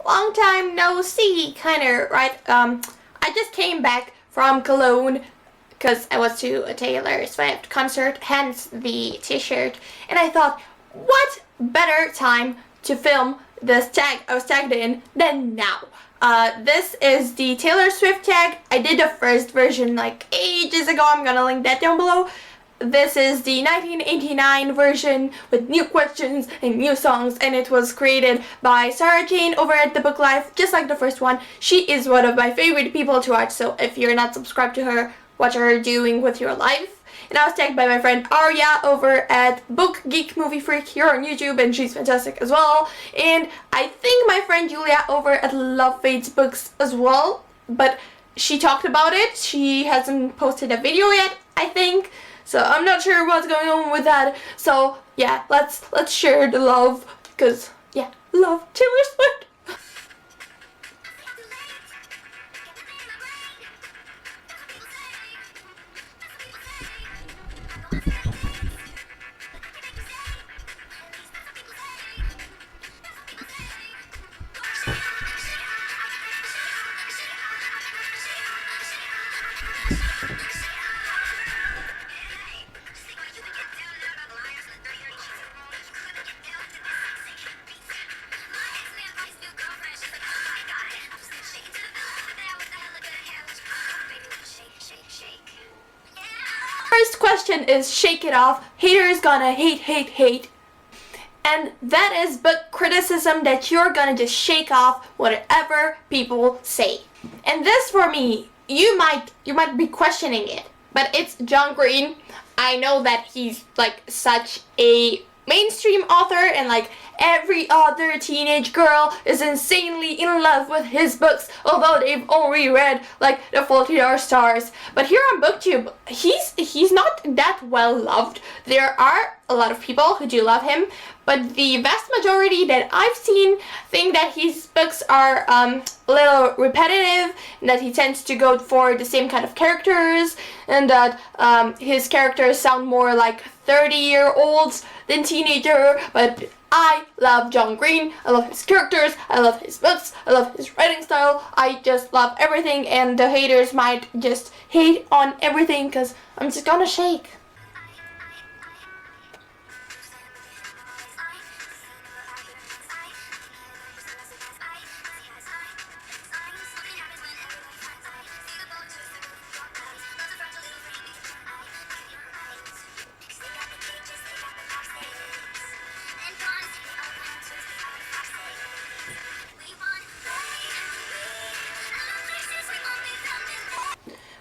long time no see, kinda, right? I just came back from Cologne because I went to a Taylor Swift concert, hence the t-shirt, and I thought, what better time to film this tag I was tagged in than now. This is the Taylor Swift tag. I did the first version like ages ago. I'm gonna link that down below. This is the 1989 version with new questions and new songs, and it was created by Sarah Jane over at The Book Life, just like the first one. She is one of my favorite people to watch, so if you're not subscribed to her, watch her doing with your life. And I was tagged by my friend Arya over at Book Geek Movie Freak here on YouTube, and she's fantastic as well. And I think my friend Julia over at Love Fades Books as well, but she talked about it. She hasn't posted a video yet, I think. So I'm not sure what's going on with that. So yeah, let's share the love, because yeah, love Taylor Swift. First question is shake it off. Haters gonna hate, hate, hate. And that is book criticism that you're gonna just shake off whatever people say. And this for me, you might be questioning it, but it's John Green. I know that he's like such a mainstream author, and like every other teenage girl is insanely in love with his books, although they've only read like The Fault in Our Stars. But here on BookTube, he's not that well loved. There are a lot of people who do love him, but the vast majority that I've seen think that his books are a little repetitive, and that he tends to go for the same kind of characters, and that his characters sound more like 30-year-olds than teenager. But I love John Green. I love his characters. I love his books. I love his writing style. I just love everything, and the haters might just hate on everything because I'm just gonna shake.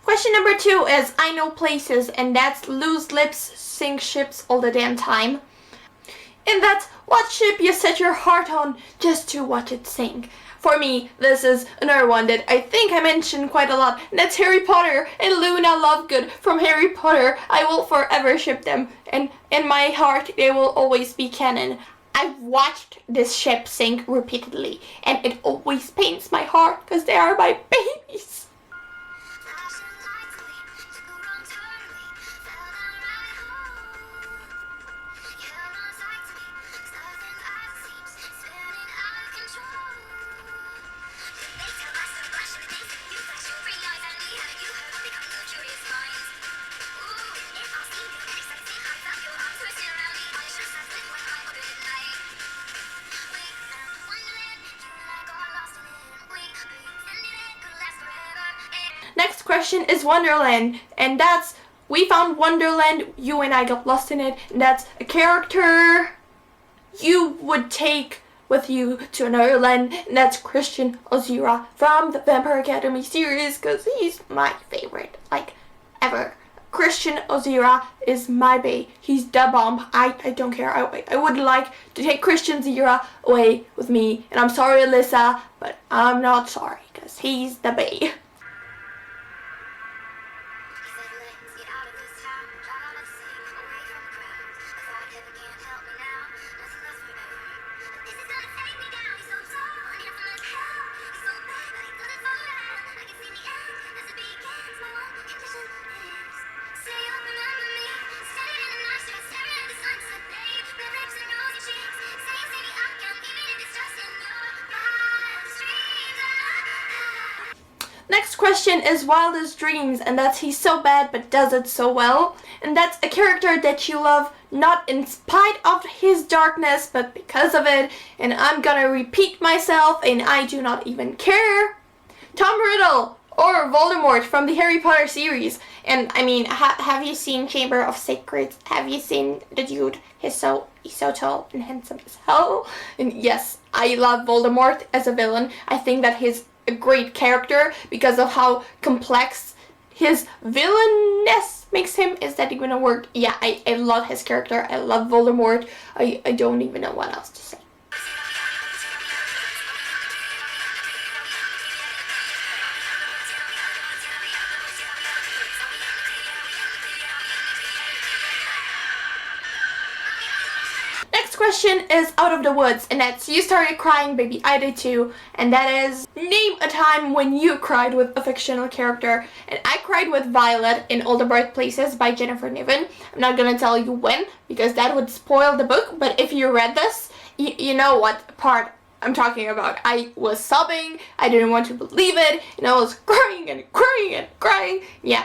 Question number 2 is I know places, and that's loose lips sink ships all the damn time. And that's what ship you set your heart on just to watch it sink. For me, this is another one that I think I mentioned quite a lot, and that's Harry Potter and Luna Lovegood from Harry Potter. I will forever ship them, and in my heart they will always be canon. I've watched this ship sink repeatedly, and it always pains my heart because they are my babies. Next question is Wonderland, and that's we found Wonderland, you and I got lost in it, and that's a character you would take with you to another land, and that's Christian Ozira from the Vampire Academy series, because he's my favorite, like, ever. Christian Ozira is my bae. He's the bomb. I don't care. I would like to take Christian Ozira away with me, and I'm sorry, Alyssa, but I'm not sorry, because he's the bae. Next question is Wildest Dreams, and that's he's so bad but does it so well. And that's a character that you love not in spite of his darkness but because of it. And I'm gonna repeat myself and I do not even care. Tom Riddle or Voldemort from the Harry Potter series. And I mean, have you seen Chamber of Secrets? Have you seen the dude? He's so tall and handsome as hell. And yes, I love Voldemort as a villain. I think that he's a great character because of how complex his villainess makes him. Is that even a word? Yeah, I love his character. I love Voldemort. I don't even know what else to say. Next question is Out of the Woods, and that's you started crying, baby, I did too. And that is, name a time when you cried with a fictional character. And I cried with Violet in All the Bright Places by Jennifer Niven. I'm not gonna tell you when, because that would spoil the book, but if you read this, you know what part I'm talking about. I was sobbing, I didn't want to believe it, and I was crying and crying and crying. Yeah.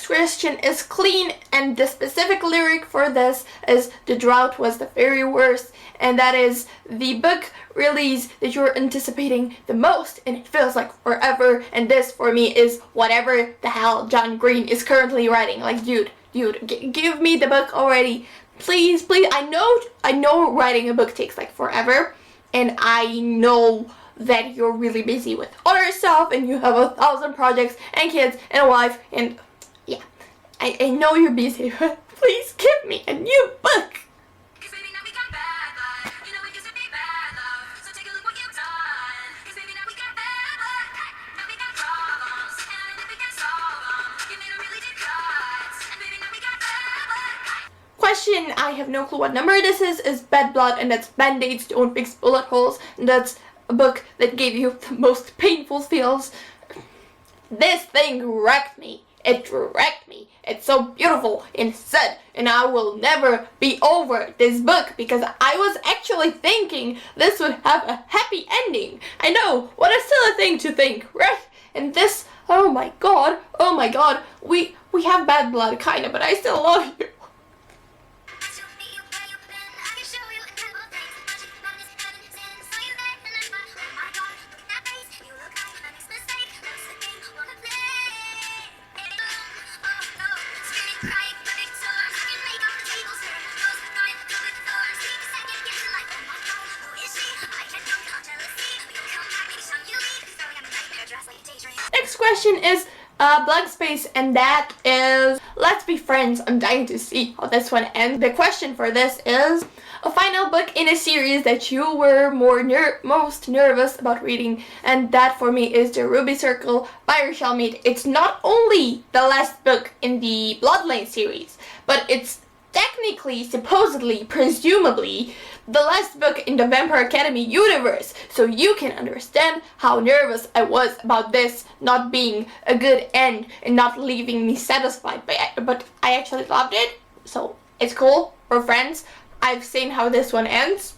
Question is Clean, and the specific lyric for this is the drought was the very worst, and that is the book release that you're anticipating the most, and it feels like forever. And this for me is whatever the hell John Green is currently writing. Like, dude, give me the book already, please. I know writing a book takes like forever, and I know that you're really busy with other stuff and you have 1,000 projects and kids and a wife, and yeah, I know you're busy, but please give me a new book. Question, I have no clue what number this is Bad Blood, and that's Band-Aids Don't Fix Bullet Holes, and that's a book that gave you the most painful feels. This thing wrecked me. It wrecked me. It's so beautiful and sad, and I will never be over this book because I was actually thinking this would have a happy ending. I know, what a silly thing to think, right? And this, oh my god, we have bad blood kinda, but I still love you. Next question is blank space, and that is Let's Be Friends. I'm dying to see how this one ends. The question for this is a final book in a series that you were most nervous about reading, and that for me is The Ruby Circle by Rochelle Mead. It's not only the last book in the Bloodline series, but it's technically, supposedly, presumably, the last book in the Vampire Academy universe, so you can understand how nervous I was about this not being a good end and not leaving me satisfied. But I actually loved it, so it's cool. We're friends. I've seen how this one ends.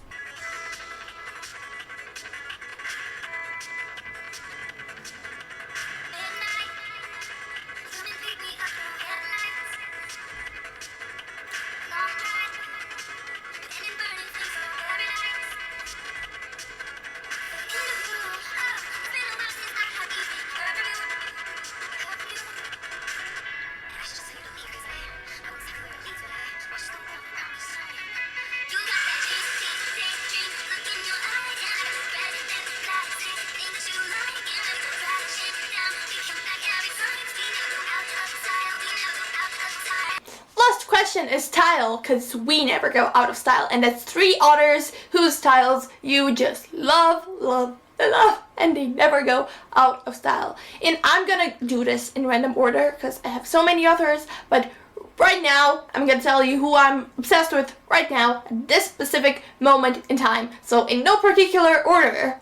is style, because we never go out of style. And that's 3 authors whose styles you just love, love, love, and they never go out of style. And I'm gonna do this in random order because I have so many authors, but right now I'm gonna tell you who I'm obsessed with right now at this specific moment in time. So in no particular order.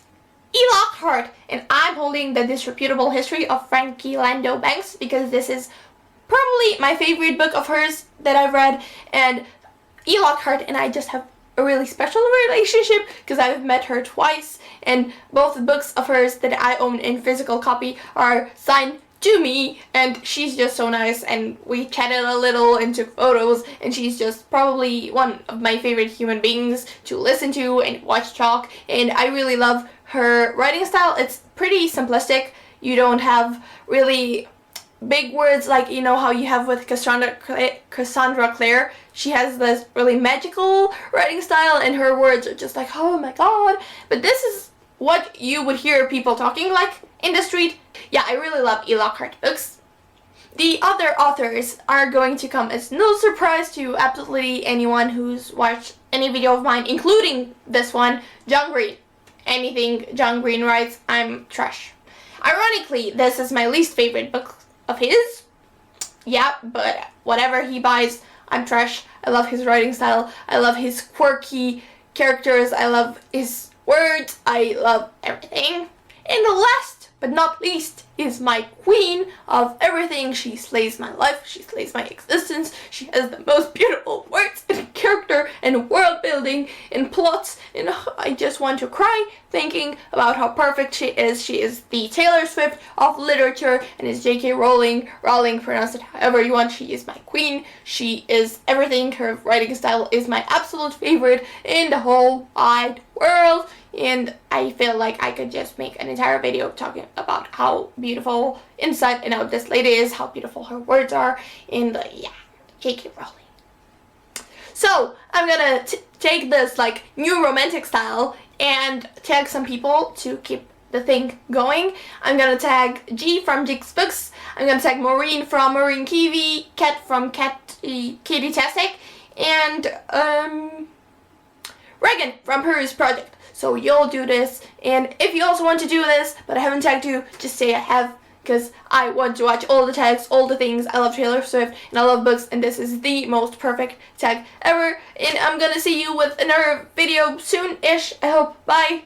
E. Lockhart, and I'm holding the Disreputable History of Frankie Lando Banks because this is probably my favorite book of hers that I've read, and E. Lockhart and I just have a really special relationship because I've met her twice, and both the books of hers that I own in physical copy are signed to me, and she's just so nice, and we chatted a little and took photos, and she's just probably one of my favorite human beings to listen to and watch talk, and I really love her writing style. It's pretty simplistic. You don't have really big words like, you know, how you have with Cassandra Clare. She has this really magical writing style, and her words are just like, oh my god. But this is what you would hear people talking like in the street. Yeah, I really love E. Lockhart books. The other authors are going to come as no surprise to absolutely anyone who's watched any video of mine, including this one, John Green. Anything John Green writes, I'm trash. Ironically, this is my least favorite book of his. Yeah, but whatever he buys, I'm trash. I love his writing style. I love his quirky characters. I love his words. I love everything. And the last but not least is my queen of everything. She slays my life. She slays my existence. She has the most beautiful words and character and world building and plots, and I just want to cry thinking about how perfect she is. She is the Taylor Swift of literature, and is J.K. Rowling. Rowling, pronounce it however you want. She is my queen. She is everything. Her writing style is my absolute favorite in the whole wide world. And I feel like I could just make an entire video talking about how beautiful inside and out this lady is, how beautiful her words are, and yeah, J.K. Rowling. So I'm gonna take this like new romantic style and tag some people to keep the thing going. I'm gonna tag G from Jigs Books. I'm gonna tag Maureen from Maureen Kiwi, Kat from Katie Tastic, and Reagan from Hers Project. So you'll do this, and if you also want to do this, but I haven't tagged you, just say I have, because I want to watch all the tags, all the things. I love Taylor Swift, and I love books, and this is the most perfect tag ever, and I'm gonna see you with another video soon-ish, I hope. Bye!